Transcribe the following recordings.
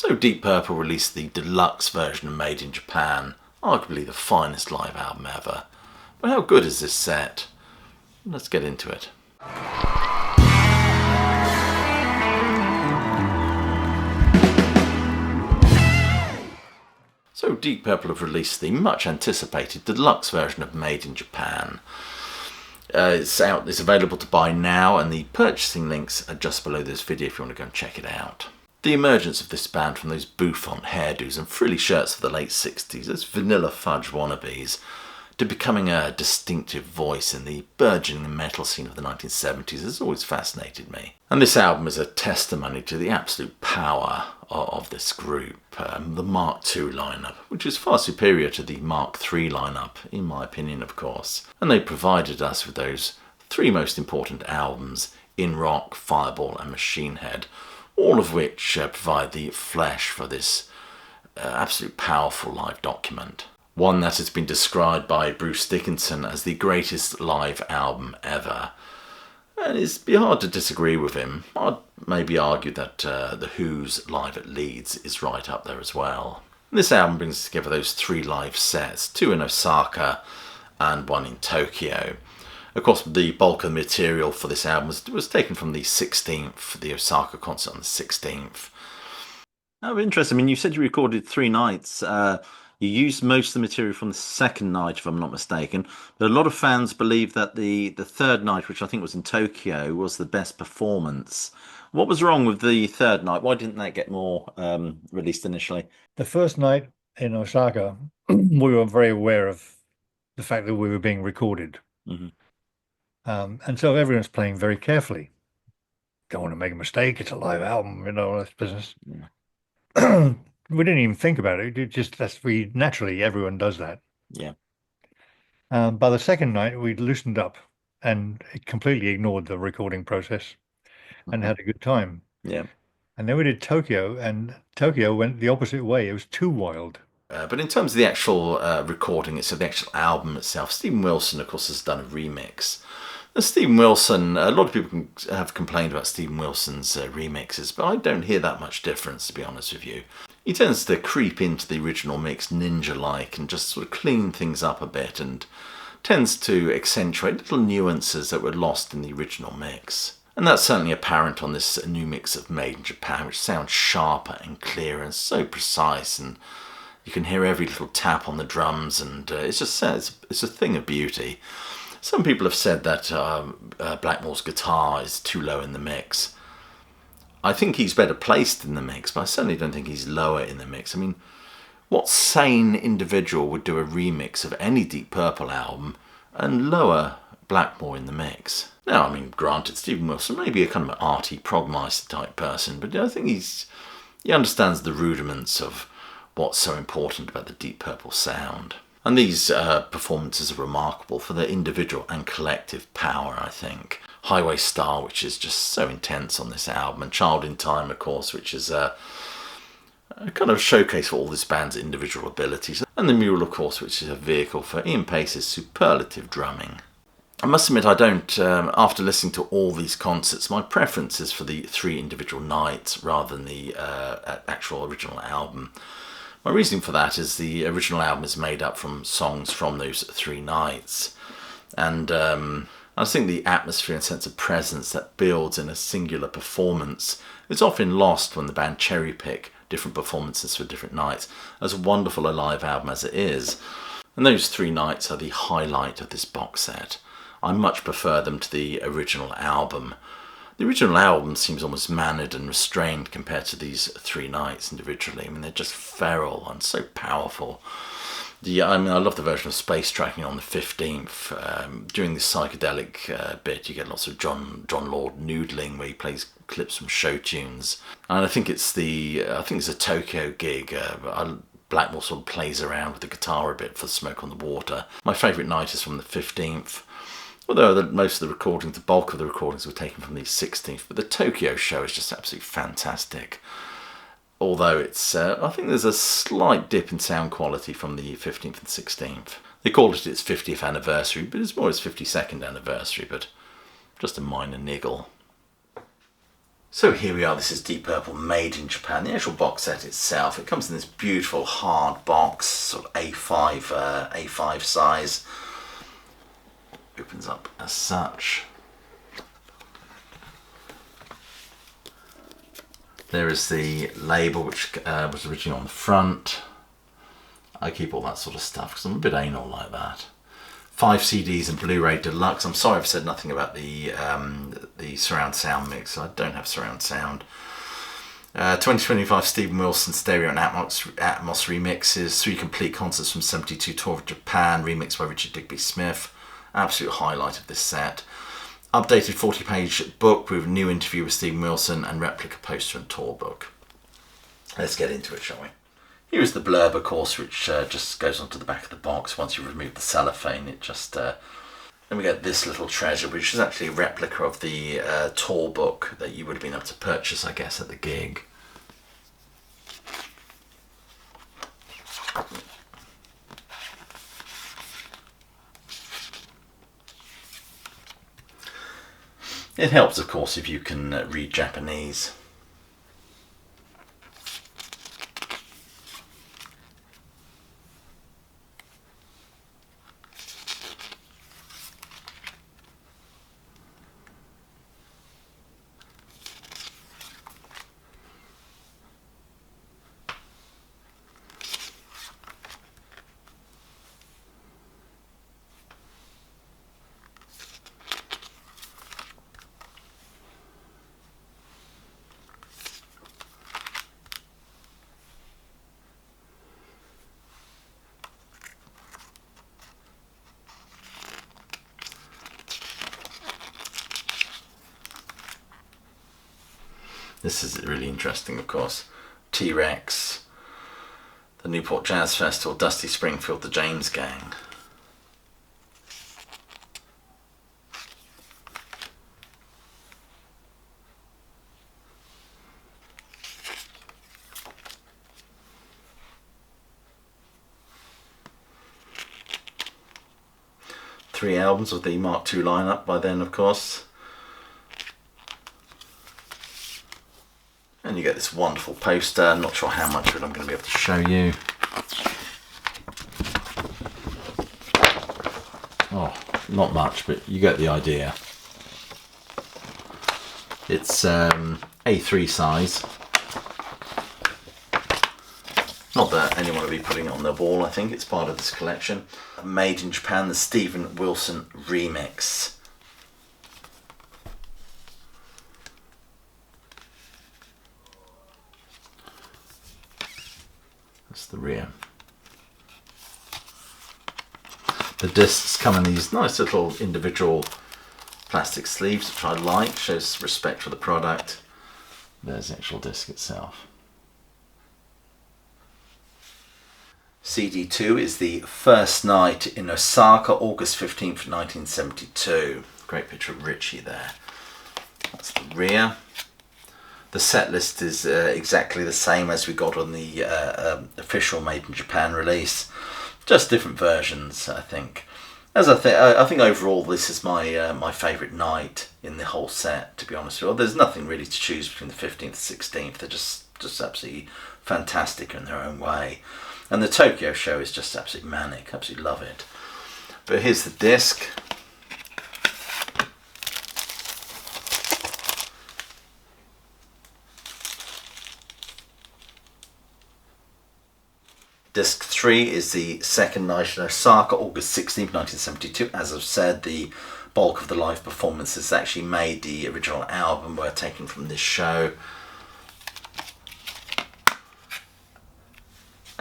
So Deep Purple released the deluxe version of Made in Japan, arguably the finest live album ever. But how good is this set? Let's get into it. So Deep Purple have released the much anticipated deluxe version of Made in Japan. It's available to buy now, and the purchasing links are just below this video if you want to go and check it out. The emergence of this band from those bouffant hairdos and frilly shirts of the late 60s, those vanilla fudge wannabes, to becoming a distinctive voice in the burgeoning metal scene of the 1970s has always fascinated me. And this album is a testimony to the absolute power of this group, the Mark II lineup, which is far superior to the Mark III lineup, in my opinion, of course. And they provided us with those three most important albums, In Rock, Fireball and Machine Head, all of which provide the flesh for this absolute powerful live document. One that has been described by Bruce Dickinson as the greatest live album ever. And it'd be hard to disagree with him. I'd maybe argue that The Who's Live at Leeds is right up there as well. And this album brings together those three live sets, two in Osaka and one in Tokyo. Of course, the bulk of the material for this album was taken from the 16th, the Osaka concert on the 16th. Oh, interesting. I mean, you said you recorded 3 nights. You used most of the material from the second night, if I'm not mistaken. But a lot of fans believe that the third night, which I think was in Tokyo, was the best performance. What was wrong with the third night? Why didn't that get more released initially? The first night in Osaka, we were very aware of the fact that we were being recorded. Mm-hmm. And so everyone's playing very carefully. Don't want to make a mistake. It's a live album, all this business. Yeah. We didn't even think about it. Naturally, everyone does that. Yeah. By the second night, we loosened up and completely ignored the recording process and had a good time. Yeah. And then we did Tokyo, and Tokyo went the opposite way. It was too wild. But in terms of the actual recording, so the actual album itself, Steven Wilson, of course, has done a remix. And Steven Wilson, a lot of people have complained about Steven Wilson's remixes, but I don't hear that much difference, to be honest with you. He tends to creep into the original mix ninja-like and just sort of clean things up a bit, and tends to accentuate little nuances that were lost in the original mix. And that's certainly apparent on this new mix of Made in Japan, which sounds sharper and clearer and so precise, and you can hear every little tap on the drums, and it's a thing of beauty. Some people have said that Blackmore's guitar is too low in the mix. I think he's better placed in the mix, but I certainly don't think he's lower in the mix. I mean, what sane individual would do a remix of any Deep Purple album and lower Blackmore in the mix? Now, I mean, granted, Steven Wilson may be a kind of an arty progmeister type person, but I think he understands the rudiments of what's so important about the Deep Purple sound. And these performances are remarkable for their individual and collective power, I think. Highway Star, which is just so intense on this album, and Child in Time, of course, which is a kind of showcase for all this band's individual abilities. And The Mule, of course, which is a vehicle for Ian Pace's superlative drumming. I must admit, I don't, after listening to all these concerts, my preference is for the 3 individual nights rather than the actual original album. My reasoning for that is the original album is made up from songs from those 3 nights. And I think the atmosphere and sense of presence that builds in a singular performance is often lost when the band cherry-pick different performances for different nights, as wonderful a live album as it is. And those 3 nights are the highlight of this box set. I much prefer them to the original album. The original album seems almost mannered and restrained compared to these 3 nights individually. I mean, they're just feral and so powerful. I love the version of Space Tracking on the 15th. During this psychedelic bit, you get lots of John Lord noodling, where he plays clips from show tunes. And I think it's a Tokyo gig. Blackmore sort of plays around with the guitar a bit for Smoke on the Water. My favourite night is from the 15th. Although most of the recordings, the bulk of the recordings were taken from the 16th, but the Tokyo show is just absolutely fantastic. Although I think there's a slight dip in sound quality from the 15th and 16th. They called it its 50th anniversary, but it's more its 52nd anniversary, but just a minor niggle. So here we are, this is Deep Purple made in Japan. The actual box set itself, it comes in this beautiful hard box, sort of A5 size. Opens up as such. There is the label which was originally on the front. I keep all that sort of stuff because I'm a bit anal like that. 5 CDs and Blu-ray Deluxe. I'm sorry I've said nothing about the surround sound mix. I don't have surround sound. 2025 Steven Wilson stereo and Atmos remixes. 3 complete concerts from 72 Tour of Japan, remixed by Richard Digby Smith. Absolute highlight of this set. Updated 40-page book with a new interview with Steven Wilson and replica poster and tour book. Let's get into it, shall we? Here is the blurb, of course, which just goes onto the back of the box. Once you remove the cellophane, it just... then we get this little treasure, which is actually a replica of the tour book that you would have been able to purchase, I guess, at the gig. It helps, of course, if you can read Japanese. This is really interesting, of course. T-Rex, the Newport Jazz Festival, Dusty Springfield, the James Gang. Three albums of the Mark II lineup by then, of course. And you get this wonderful poster. I'm not sure how much of it I'm going to be able to show you. Oh, not much, but you get the idea. It's A3 size. Not that anyone will be putting it on their wall, I think it's part of this collection. Made in Japan, the Steven Wilson remix. That's the rear. The discs come in these nice little individual plastic sleeves, which I like, shows respect for the product. There's the actual disc itself. CD2 is the first night in Osaka, August 15th, 1972. Great picture of Richie there. That's the rear. The set list is exactly the same as we got on the official Made in Japan release, just different versions, I think. I think overall this is my favourite night in the whole set, to be honest with you. There's nothing really to choose between the 15th and 16th. They're just absolutely fantastic in their own way. And the Tokyo show is just absolutely manic. Absolutely love it. But here's the disc. Disc 3 is the second night in Osaka, August 16th, 1972. As I've said, the bulk of the live performances that actually made the original album were taken from this show.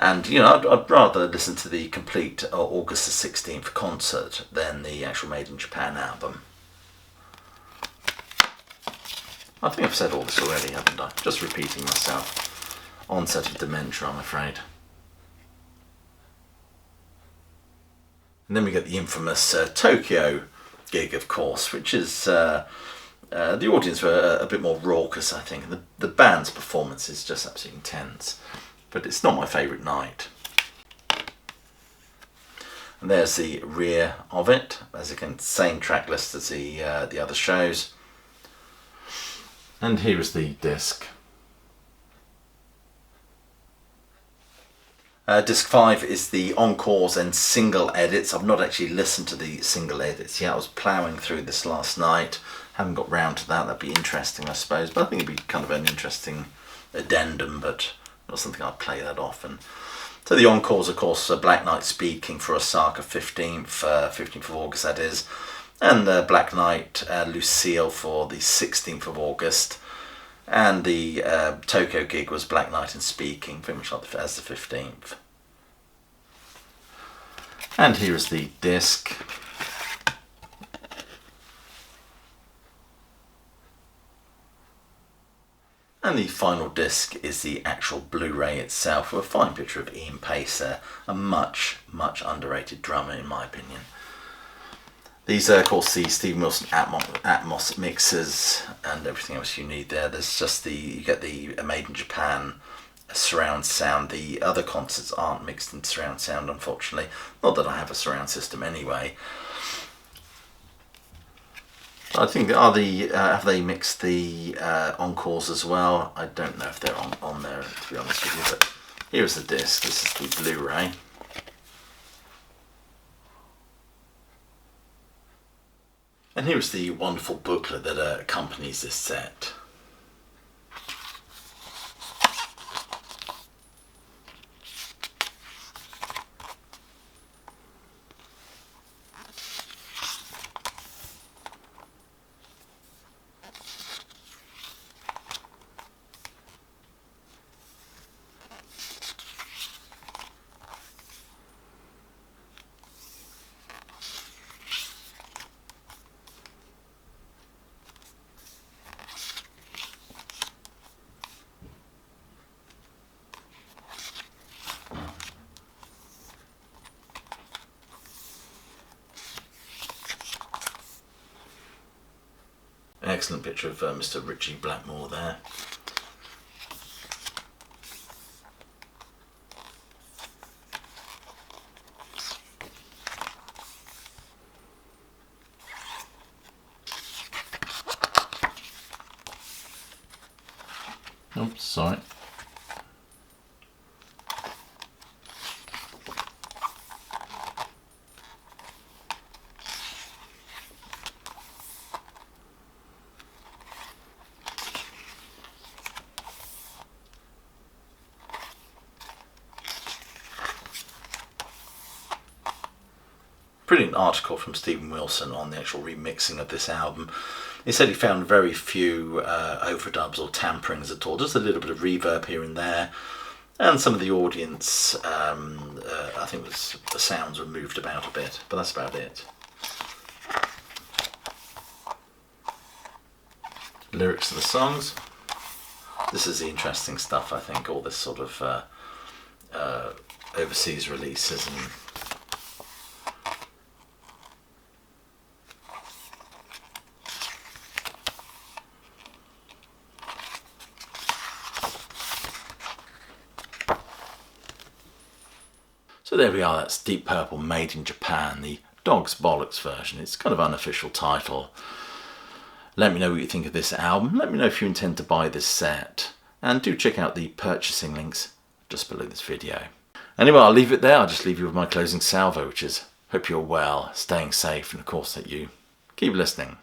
And, you know, I'd rather listen to the complete August the 16th concert than the actual Made in Japan album. I think I've said all this already, haven't I? Just repeating myself. Onset of dementia, I'm afraid. And then we get the infamous Tokyo gig, of course, which is the audience were a bit more raucous, I think. And the band's performance is just absolutely intense. But it's not my favourite night. And there's the rear of it, as again, same track list as the other shows. And here is the disc. Disc 5 is the encores and single edits. I've not actually listened to the single edits yet. I was ploughing through this last night. Haven't got round to that. That'd be interesting, I suppose. But I think it'd be kind of an interesting addendum, but not something I'd play that often. So the encores, of course, Black Knight Speed King for Osaka 15th of August, that is. And Black Knight Lucille for the 16th of August. And the Tokyo gig was Black Knight and Speed King, pretty much like as the 15th. And here is the disc. And the final disc is the actual Blu-ray itself, with a fine picture of Ian Pacer, a much, much underrated drummer in my opinion. These are, of course, the Steven Wilson Atmos mixers and everything else you need there. There's just you get the Made in Japan surround sound. The other concerts aren't mixed in surround sound, unfortunately. Not that I have a surround system anyway. I think have they mixed the encores as well? I don't know if they're on there, to be honest with you. But here's the disc. This is the Blu-ray. And here's the wonderful booklet that accompanies this set. Excellent picture of Mr. Richie Blackmore there. Oops, sorry. Brilliant article from Steven Wilson on the actual remixing of this album. He said he found very few overdubs or tamperings at all, just a little bit of reverb here and there, and some of the audience, I think the sounds were moved about a bit, but that's about it. Lyrics to the songs. This is the interesting stuff, I think, all this sort of overseas releases and so there we are, that's Deep Purple Made in Japan, the Dog's Bollocks version. It's kind of unofficial title. Let me know what you think of this album. Let me know if you intend to buy this set. And do check out the purchasing links just below this video. Anyway, I'll leave it there. I'll just leave you with my closing salvo, which is hope you're well, staying safe, and of course that you keep listening.